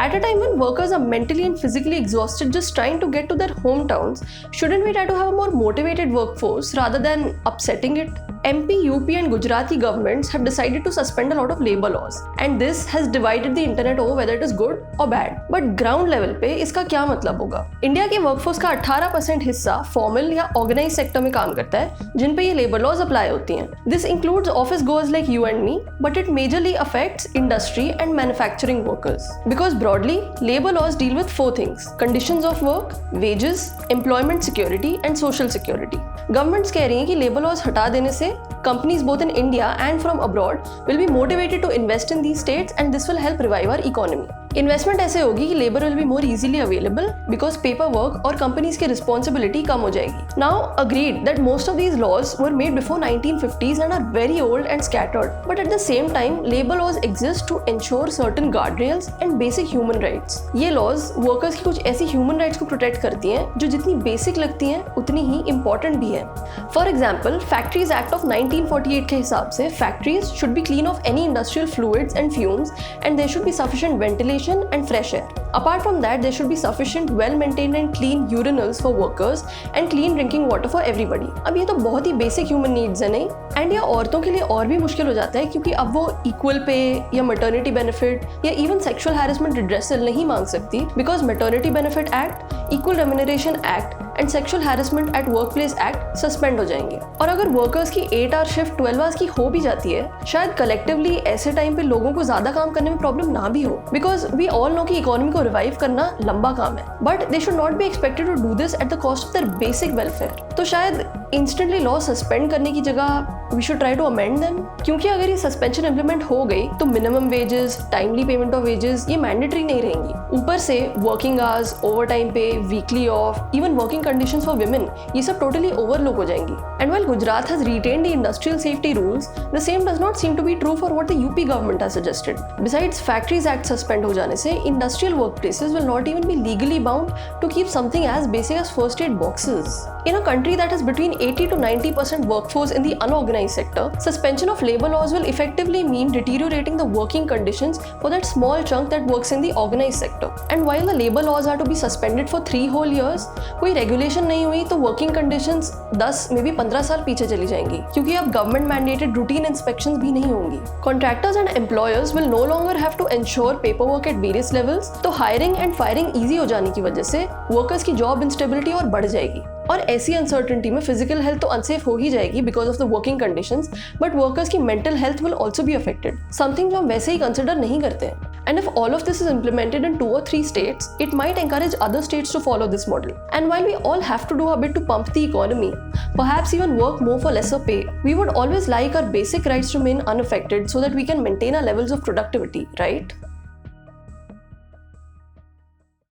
At a time when workers are mentally and physically exhausted just trying to get to their hometowns, shouldn't we try to have a more motivated workforce rather than upsetting it? MP, UP and Gujarati governments have decided to suspend a lot of labor laws, and this has divided the internet over whether it is good or bad. But ground level पे इसका क्या मतलब होगा? India के workforce का 18% हिस्सा formal या organise sector में काम करता है, जिन पे ये लेबर लॉज अप्लाई होती हैं. This includes office goers like you and me, but it majorly affects industry and manufacturing workers. Because broadly, labor laws deal with 4 things: conditions of work, wages, employment security and social security. Governments कह रही हैं कि labor laws हटा देने से companies both in India and from abroad will be motivated to invest in these states, and this will help revive our economy. Investment ऐसे होगी कि labour will be more easily available because paper work और companies की responsibility कम हो जाएगी. Now agreed that most of these laws were made before 1950s and are very old and scattered, but at the same time labor laws exist to ensure certain guardrails and basic human rights. ये laws workers की कुछ ऐसी human rights को protect करती हैं जो जितनी basic लगती हैं उतनी ही important भी है. For example, Factories Act of 1948 के हिसाब से factories should be clean of any industrial fluids and fumes, and there should be sufficient ventilation and fresh air. Apart from that, there should be sufficient well-maintained and clean urinals for workers and clean drinking water for everybody. अब ये तो बहुत ही basic human needs है नहीं? And ये औरतों के लिए और भी मुश्किल हो जाता है क्योंकि अब वो इक्वल पे या मैटरनिटी बेनिफिट या इवन सेक्सुअल हैरेसमेंट रिड्रेसल नहीं मांग सकती because maternity benefit act, equal remuneration act and sexual harassment at work place act suspend हो जाएंगे. और अगर वर्कर्स की 8 आवर शिफ्ट 12 आवर्स की हो भी जाती है, शायद कलेक्टिवली ऐसे टाइम पे लोगों को ज्यादा काम करने में प्रॉब्लम ना भी हो बिकॉज वी ऑल नो कि इकोनॉमी को रिवाइव करना लंबा काम है. But they should not be expected to do this at the cost of their basic welfare. तो शायद इंस्टेंटली लॉ सस्पेंड करने की जगह we should try to amend them, क्योंकि अगर ये सस्पेंशन इम्प्लीमेंट हो गई तो minimum wages, timely payment of wages ये मैंडेटरी नहीं रहेंगी. ऊपर से वर्किंग आवर्स, ओवर टाइम पे, weekly off, even working conditions for women, ये सब टोटली ओवरलुक हो जाएंगी. And while Gujarat has retained the industrial safety rules, the same does not seem to be true for what the UP government has suggested. Besides factories act suspend हो जाने से industrial workplaces will not even be legally bound to keep something as basic as first aid boxes. In a country that has between 80 to 90% workforce in the unorganized sector, suspension of labor laws will effectively mean deteriorating the working conditions for that small chunk that works in the organized sector. And while the labor laws are to be suspended for 3 whole years, कोई regulation नहीं हुई तो working conditions 10 maybe 15 साल पीछे चली जाएंगी क्योंकि अब government mandated routine inspections भी नहीं होंगी. Contractors and employers will no longer have to ensure paperwork at various levels, तो hiring and firing easy हो जाने की वजह से workers की job instability और बढ़ जाएगी. और ऐसी अनसर्टेनिटी में फिजिकल हेल्थ तो अनसेफ हो ही जाएगी because of the working conditions, but workers की mental health will also be affected, something जो हम वैसे ही कंसिडर नहीं करते हैं. And if all of this is implemented in 2 or 3 states, it might encourage other states to follow this model. And while we all have to do a bit to pump the economy, perhaps even work more for lesser pay, we would always like our basic rights to remain unaffected so that we can maintain our levels of productivity, right?